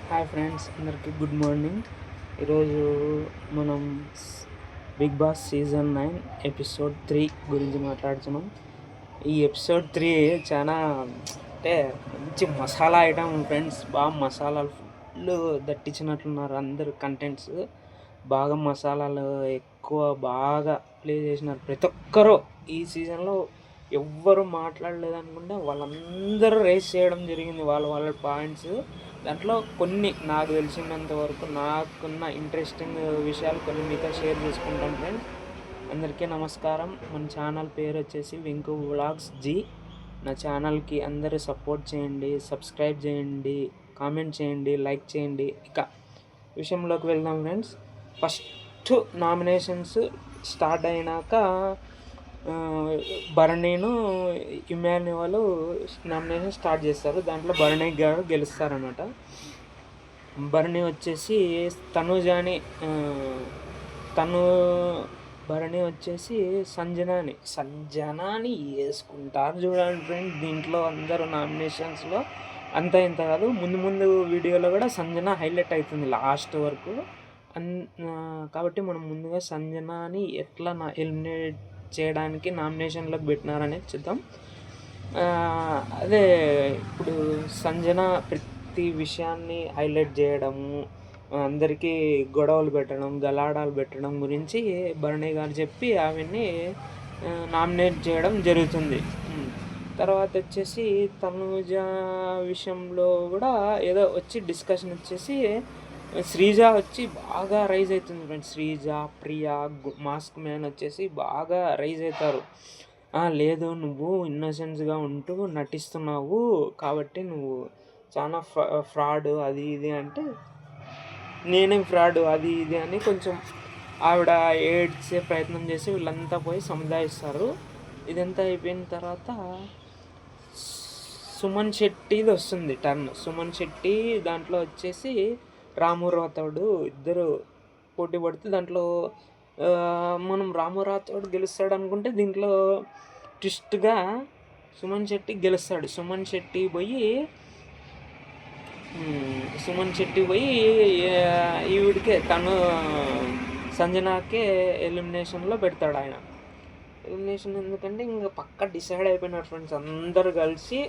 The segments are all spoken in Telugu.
హాయ్ ఫ్రెండ్స్, అందరికీ గుడ్ మార్నింగ్. ఈరోజు మనం బిగ్ బాస్ సీజన్ 9 ఎపిసోడ్ 3 గురించి మాట్లాడుతున్నాం. ఈ ఎపిసోడ్ 3 చాలా అంటే మంచి మసాలా ఐటమ్ ఫ్రెండ్స్. బాగా మసాలాలు ఫుల్ దట్టించినట్లున్నారు అందరు. కంటెంట్స్ బాగా మసాలాలు ఎక్కువ బాగా ప్లే చేసినారు. ప్రతి ఒక్కరూ ఈ సీజన్లో ఎవ్వరు మాట్లాడలేదు అనుకుంటే వాళ్ళందరూ రేస్ చేయడం జరిగింది వాళ్ళ వాళ్ళ పాయింట్స్. దాంట్లో కొన్ని నాకు తెలిసినంత వరకు నాకున్న ఇంట్రెస్టింగ్ విషయాలు కొన్ని మీతో షేర్ చేసుకుంటాను ఫ్రెండ్స్. అందరికీ నమస్కారం. మన ఛానల్ పేరు వచ్చేసి వెంకు వ్లాగ్స్ జీ. నా ఛానల్కి అందరూ సపోర్ట్ చేయండి, సబ్స్క్రైబ్ చేయండి, కామెంట్ చేయండి, లైక్ చేయండి. ఇక విషయంలోకి వెళ్దాం ఫ్రెండ్స్. ఫస్ట్ నామినేషన్స్ స్టార్ట్ అయినాక భరణిను ఇమాన్యువల్ నామినేషన్ స్టార్ట్ చేస్తారు. దాంట్లో భరణి గారు గెలుస్తారనమాట. భరణి వచ్చేసి తనుజాని తను భరణి వచ్చేసి సంజనాని వేసుకుంటారు చూడండి ఫ్రెండ్. దీంట్లో అందరూ నామినేషన్స్లో అంతా ఇంత కాదు, ముందు వీడియోలో కూడా సంజన హైలైట్ అవుతుంది లాస్ట్ వరకు. కాబట్టి మనం ముందుగా సంజనాని ఎట్లా ఎలిమినేట్ చేయడానికి నామినేషన్లోకి పెట్టినారనేది చూద్దాం. అదే ఇప్పుడు సంజన ప్రతి విషయాన్ని హైలైట్ చేయడము, అందరికీ గొడవలు పెట్టడం, గలాడాలు పెట్టడం గురించి భరణి గారు చెప్పి ఆమెని నామినేట్ చేయడం జరుగుతుంది. తర్వాత వచ్చేసి తనుజ విషయంలో కూడా ఏదో వచ్చి డిస్కషన్ వచ్చేసి శ్రీజ వచ్చి బాగా రైజ్ అవుతుంది friends. Sreeja, Priya, mask man వచ్చేసి బాగా రైజ్ అవుతారు. లేదు, నువ్వు ఇన్నోసెన్స్గా ఉంటూ నటిస్తున్నావు కాబట్టి నువ్వు చాలా ఫ్రాడ్ అది ఇది అంటే, నేనేం ఫ్రాడ్ అది ఇది అని కొంచెం ఆవిడ ఏడ్చే ప్రయత్నం చేసి వీళ్ళంతా పోయి సముదాయిస్తారు. ఇదంతా అయిపోయిన తర్వాత సుమన్ శెట్టిది వస్తుంది టర్న్. సుమన్ శెట్టి దాంట్లో వచ్చేసి రాము రాథోడ్ ఇద్దరు పోటీ పడితే దాంట్లో మనం రాము రాథోడ్ గెలుస్తాడు అనుకుంటే దీంట్లో ట్విస్ట్గా సుమన్ శెట్టి గెలుస్తాడు. సుమన్ శెట్టి పోయి ఈవిడికే తను సంజనాకే ఎలిమినేషన్లో పెడతాడు ఆయన. ఎలిమినేషన్ ఎందుకంటే ఇంకా పక్క డిసైడ్ అయిపోయినారు ఫ్రెండ్స్. అందరు కలిసి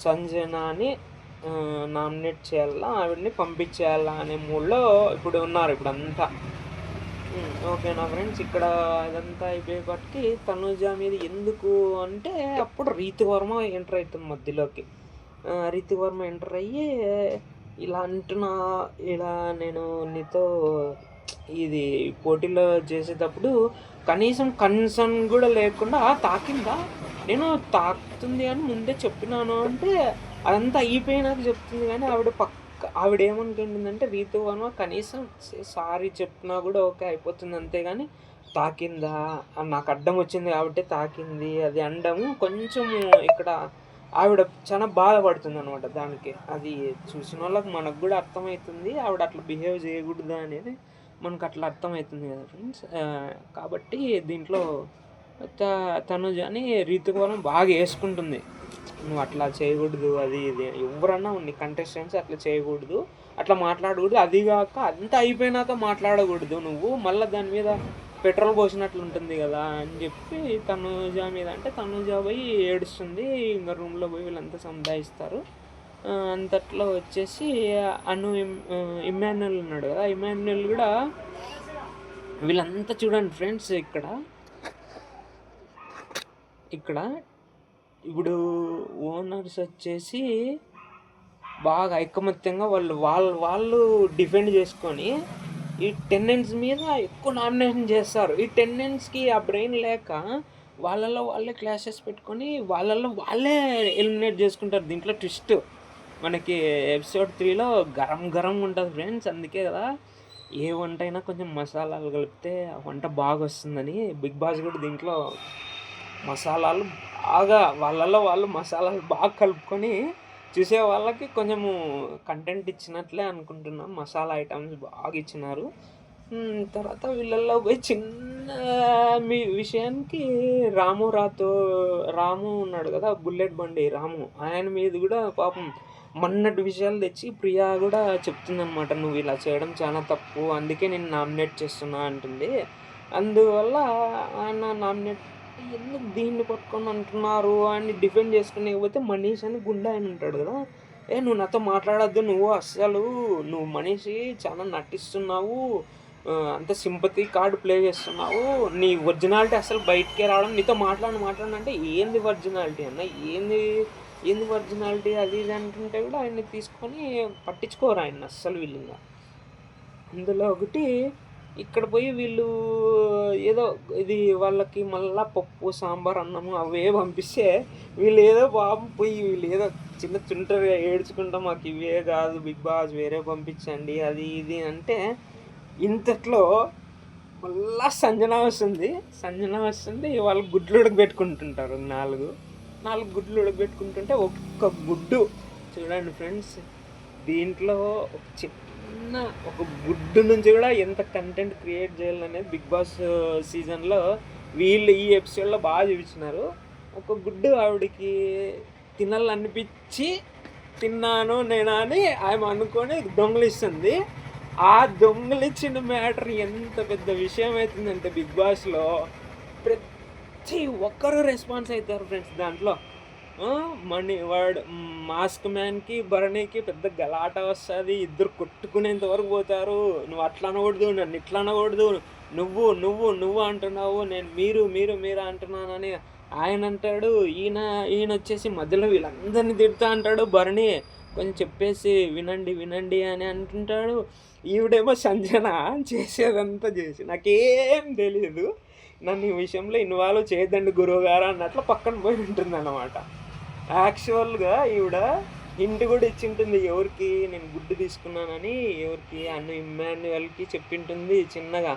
సంజనాని నామినేట్ చేయాలా, ఆవిడని పంపించేయాలా అనే మూడ్లో ఇప్పుడు ఉన్నారు ఇప్పుడు అంతా. ఓకేనా ఫ్రెండ్స్. ఇక్కడ ఇదంతా అయిపోయేపటికి తనుజ మీద ఎందుకు అంటే అప్పుడు రీతువర్మ ఎంటర్ అవుతుంది మధ్యలోకి. రీతువర్మ ఎంటర్ అయ్యి ఇలా అంటున్నా, ఇలా నేను నీతో ఇది పోటీలో చేసేటప్పుడు కనీసం కన్సర్న్ కూడా లేకుండా తాకిందా, నేను తాకుతుంది అని ముందే చెప్పినాను అంటే అదంతా అయిపోయినాక చెప్తుంది. కానీ ఆవిడ ఏమనుకుంటుందంటే రీతువర్మ కనీసం సారీ చెప్పినా కూడా ఓకే అయిపోతుంది, అంతేగాని తాకిందా, నాకు అడ్డం వచ్చింది కాబట్టి తాకింది అది అనడము కొంచెం ఇక్కడ ఆవిడ చాలా బాధపడుతుంది అనమాట దానికి. అది చూసిన వాళ్ళకి మనకు కూడా అర్థమవుతుంది ఆవిడ అట్లా బిహేవ్ చేయకూడదు అనేది మనకు అట్లా అర్థమవుతుంది కదా ఫ్రెండ్స్. కాబట్టి దీంట్లో తనుజని రీతువర్మ బాగా వేసుకుంటుంది, నువ్వు అట్లా చేయకూడదు అది ఇది. ఎవరన్నా నీ కంటెస్టెంట్స్ అట్లా చేయకూడదు, అట్లా మాట్లాడకూడదు, అదిగాక అంతా అయిపోయినాక మాట్లాడకూడదు నువ్వు, మళ్ళీ దాని మీద పెట్రోల్ పోసినట్లు ఉంటుంది కదా అని చెప్పి తనుజ మీద అంటే తనుజ పోయి ఏడుస్తుంది. ఇంకా రూమ్లో పోయి వీళ్ళంతా సముదాయిస్తారు. అంతట్లో వచ్చేసి ఇమాన్యుల్ ఉన్నాడు కదా, ఇమాన్యుల్ కూడా వీళ్ళంతా చూడండి ఫ్రెండ్స్. ఇక్కడ ఇప్పుడు ఓనర్స్ వచ్చేసి బాగా ఐకమత్యంగా వాళ్ళు డిఫెండ్ చేసుకొని ఈ టెనెంట్స్ మీద ఎక్కువ నామినేషన్ చేస్తారు. ఈ టెనెంట్స్కి ఆ బ్రెయిన్ లేక వాళ్ళల్లో వాళ్ళే క్లాషెస్ పెట్టుకొని వాళ్ళల్లో వాళ్ళే ఎలిమినేట్ చేసుకుంటారు. దీంట్లో ట్విస్ట్ మనకి ఎపిసోడ్ 3లో గరం ఉంటుంది ఫ్రెండ్స్. అందుకే కదా ఏ వంట అయినా కొంచెం మసాలాలు కలిపితే ఆ వంట బాగా వస్తుందని బిగ్ బాస్ కూడా దీంట్లో మసాలాలు బాగా వాళ్ళల్లో వాళ్ళు మసాలాలు బాగా కలుపుకొని చూసే వాళ్ళకి కొంచెము కంటెంట్ ఇచ్చినట్లే అనుకుంటున్నాం. మసాలా ఐటమ్స్ బాగా ఇచ్చినారు. తర్వాత వీళ్ళల్లో పోయి చిన్న మీ విషయానికి రాము ఉన్నాడు కదా, బుల్లెట్ బండి రాము, ఆయన మీద కూడా పాపం మొన్నటి విషయాలు తెచ్చి ప్రియా కూడా చెప్తుందనమాట, నువ్వు ఇలా చేయడం చాలా తప్పు, అందుకే నేను నామినేట్ చేస్తున్నా అంటుంది. అందువల్ల ఆయన నామినేట్ ఎందుకు దీన్ని పట్టుకొని అంటున్నారు అని డిఫెండ్ చేసుకునేకపోతే మనీష్ అని గుండా ఆయన ఉంటాడు కదా, నువ్వు నాతో మాట్లాడద్దు, నువ్వు అస్సలు నువ్వు మనిషి చాలా నటిస్తున్నావు, అంత సింపతి కార్డు ప్లే చేస్తున్నావు, నీ ఒరిజినాలిటీ అసలు బయటికే రావడం, నీతో మాట్లాడంటే ఏంది ఒరిజినాలిటీ అన్న, ఏంది ఒరిజినాలిటీ అది ఇది అంటుంటే కూడా ఆయన్ని తీసుకొని పట్టించుకోరు ఆయన అస్సలు వీళ్ళుగా. అందులో ఒకటి ఇక్కడ పోయి వీళ్ళు ఏదో ఇది వాళ్ళకి మళ్ళా పప్పు సాంబార్ అన్నము అవే పంపిస్తే వీళ్ళు ఏదో పాపం పోయి వీళ్ళు ఏదో చిన్న చుంటరిగా ఏడ్చుకుంటా మాకు ఇవే కాదు బిగ్ బాస్ వేరే పంపించండి అది ఇది అంటే, ఇంతట్లో మళ్ళా సంజన వస్తుంది వాళ్ళు గుడ్లు ఉడకబెట్టుకుంటుంటారు, నాలుగు గుడ్లు ఉడకబెట్టుకుంటుంటే ఒక్క గుడ్డు చూడండి ఫ్రెండ్స్, దీంట్లో ఒక గుడ్డు నుంచి కూడా ఎంత కంటెంట్ క్రియేట్ చేయాలనేది బిగ్ బాస్ సీజన్లో వీళ్ళు ఈ ఎపిసోడ్లో బాగా చూపించినారు. ఒక గుడ్డు ఆవిడకి తినాలనిపించి తిన్నాను నేను అని ఆమె అనుకొని దొంగలిస్తుంది. ఆ దొంగలిచ్చిన మ్యాటర్ ఎంత పెద్ద విషయం అవుతుందంటే బిగ్ బాస్లో ప్రతి ఒక్కరు రెస్పాన్స్ అవుతారు ఫ్రెండ్స్. దాంట్లో వాడు మాస్క్ మ్యాన్కి భరణికి పెద్ద గలాట వస్తుంది, ఇద్దరు కొట్టుకునేంత వరకు పోతారు. నువ్వు అట్లా అనకూడదు, నన్ను ఇట్లా అనకూడదు, నువ్వు అంటున్నావు, నేను మీరు అంటున్నానని ఆయన అంటాడు. ఈయన వచ్చేసి మధ్యలో వీళ్ళందరినీ తిడుతూ అంటాడు. భరణి కొంచెం చెప్పేసి వినండి అని అంటుంటాడు. ఈవిడేమో సంజన చేసేదంతా చేసి నాకేం తెలియదు, నన్ను ఈ విషయంలో ఇన్వాల్వ్ చేయొద్దండి గురువుగారు అన్నట్లు పక్కన పోయి ఉంటుంది అన్నమాట. యాక్చువల్గా ఈవిడ హింట్ కూడా ఇచ్చింటుంది, ఎవరికి నేను గుడ్డు తీసుకున్నానని, ఎవరికి ఇమ్మాన్యుయల్కి చెప్పింటుంది చిన్నగా,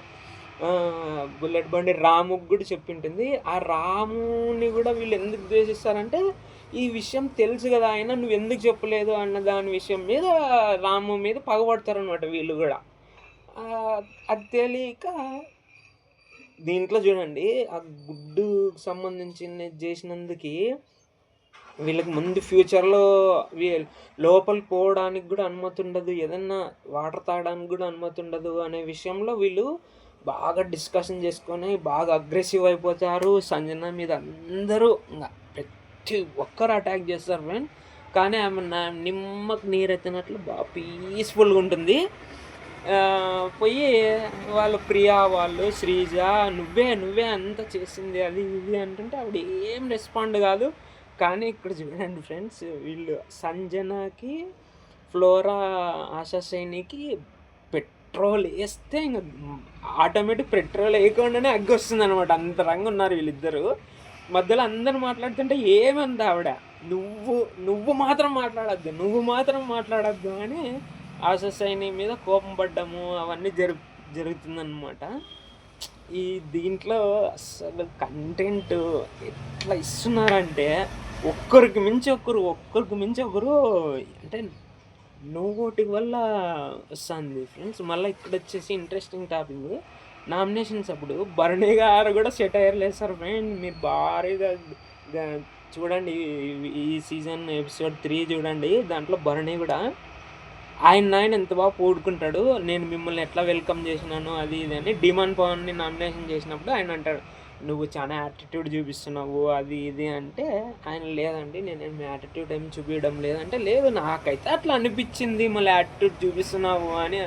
బుల్లెట్ బండి రాముకి కూడా చెప్పింటుంది. ఆ రాముని కూడా వీళ్ళు ఎందుకు ద్వేషిస్తారంటే, ఈ విషయం తెలుసు కదా ఆయన నువ్వు ఎందుకు చెప్పలేదు అన్న దాని విషయం మీద రాము మీద పగబడతారనమాట వీళ్ళు కూడా. అది తెలియక దీంట్లో చూడండి, ఆ గుడ్డుకు సంబంధించిన చేసినందుకు వీళ్ళకి ముందు ఫ్యూచర్లో లోపలికి పోవడానికి కూడా అనుమతి ఉండదు, ఏదన్నా వాటర్ తాగడానికి కూడా అనుమతి ఉండదు అనే విషయంలో వీళ్ళు బాగా డిస్కషన్ చేసుకొని బాగా అగ్రెసివ్ అయిపోతారు. సంజన మీద అందరూ ఇంకా ప్రతి ఒక్కరు అటాక్ చేస్తారు ఫ్రెండ్. కానీ ఆమె నిమ్మకు నీరెత్తినట్లు బాగా పీస్ఫుల్గా ఉంటుంది. పోయి వాళ్ళు ప్రియా వాళ్ళు శ్రీజ నువ్వే అంతా చేసింది అది ఇది అంటుంటే ఆవిడ ఏం రెస్పాండ్ కాదు. కానీ ఇక్కడ చూడండి ఫ్రెండ్స్, వీళ్ళు సంజనకి ఫ్లోరా ఆశా సైనికి పెట్రోల్ వేస్తే ఇంకా ఆటోమేటిక్ పెట్రోల్ వేయకుండానే అగ్గి వస్తుంది అనమాట. అంత రంగు ఉన్నారు వీళ్ళిద్దరు. మధ్యలో అందరూ మాట్లాడుతుంటే ఏమంది ఆవిడ, నువ్వు మాత్రం మాట్లాడద్దు అని ఆశా సైని మీద కోపం పడ్డము అవన్నీ జరుగుతుందన్నమాట. దీంట్లో అసలు కంటెంట్ ఎట్లా ఇస్తున్నారంటే ఒక్కరికి మించి ఒకరు అంటే నోటి వల్ల వస్తుంది ఫ్రెండ్స్. మళ్ళీ ఇక్కడ వచ్చేసి ఇంట్రెస్టింగ్ టాపిక్, నామినేషన్స్ అప్పుడు భరణి గారు కూడా సెటైర్లు వేస్తారు ఫ్రెండ్. మీరు భారీగా చూడండి ఈ సీజన్ ఎపిసోడ్ 3 చూడండి, దాంట్లో భరణి కూడా ఆయన ఎంత బాగా పోడుకుంటాడు, నేను మిమ్మల్ని ఎట్లా వెల్కమ్ చేసినాను అది ఇది అని. డిమాండ్ పవన్ని నామినేషన్ చేసినప్పుడు ఆయన అంటాడు, నువ్వు చాలా యాటిట్యూడ్ చూపిస్తున్నావు అది ఇది అంటే, ఆయన లేదండి నేనేం యాటిట్యూడ్ ఏం చూపించడం లేదంటే, లేదు నాకైతే అట్లా అనిపించింది మళ్ళీ యాటిట్యూడ్ చూపిస్తున్నావు అని.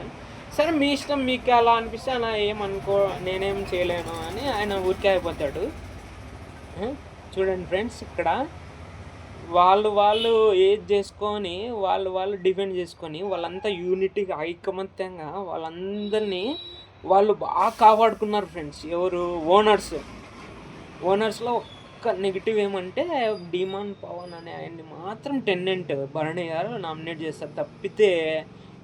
సరే మీ ఇష్టం, మీకు అలా అనిపిస్తే అలా ఏమనుకో, నేనేం చేయలేను అని ఆయన ఊరికే అయిపోతాడు. చూడండి ఫ్రెండ్స్, ఇక్కడ వాళ్ళు ఏది చేసుకొని వాళ్ళు డిఫెండ్ చేసుకొని వాళ్ళంతా యూనిటీగా ఐకమత్యంగా వాళ్ళందరినీ వాళ్ళు బాగా కాపాడుకున్నారు ఫ్రెండ్స్. ఎవరు ఓనర్స్లో ఒక్క నెగిటివ్ ఏమంటే డిమాండ్ పవన్ అనే ఆయన్ని మాత్రం టెన్నెంట్ భరణి గారు నామినేట్ చేస్తారు. తప్పితే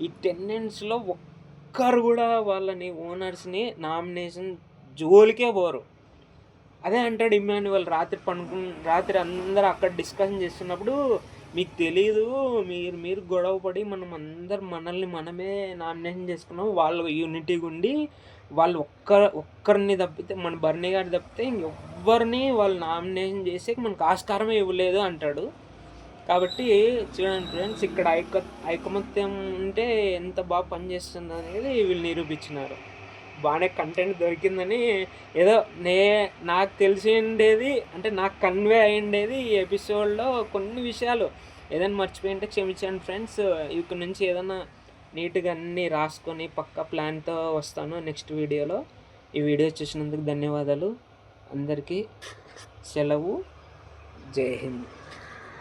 ఈ టెన్నెంట్స్లో ఒక్కరు కూడా వాళ్ళని ఓనర్స్ని నామినేషన్ జోలికే పోరు. అదే అంటాడు ఇమ్మాన్యువల్ రాత్రి అందరూ అక్కడ డిస్కషన్ చేస్తున్నప్పుడు, మీకు తెలీదు, మీరు గొడవపడి మనల్ని మనమే నామినేషన్ చేసుకున్నాం, వాళ్ళు యూనిటీగా ఉండి వాళ్ళు ఒక్కరిని తప్పితే మన భరణి గారు తప్పితే ఇంకెవ్వరిని వాళ్ళు నామినేషన్ చేసే మనకు ఆస్కారమే ఇవ్వలేదు అంటాడు. కాబట్టి చూడండి ఫ్రెండ్స్, ఇక్కడ ఐకమత్యం ఉంటే ఎంత బాగా పనిచేస్తుంది అనేది వీళ్ళు నిరూపించినారు. బాగానే కంటెంట్ దొరికిందని ఏదో నాకు తెలిసి ఉండేది అంటే నాకు కన్వే అయ్యిండేది ఈ ఎపిసోడ్లో కొన్ని విషయాలు. ఏదైనా మర్చిపోయింటే క్షమించండి ఫ్రెండ్స్. ఇక్కడ నుంచి ఏదైనా నీట్గా అన్నీ రాసుకొని పక్కా ప్లాన్తో వస్తాను నెక్స్ట్ వీడియోలో. ఈ వీడియో చూసినందుకు ధన్యవాదాలు. అందరికీ సెలవు. జై హింద్.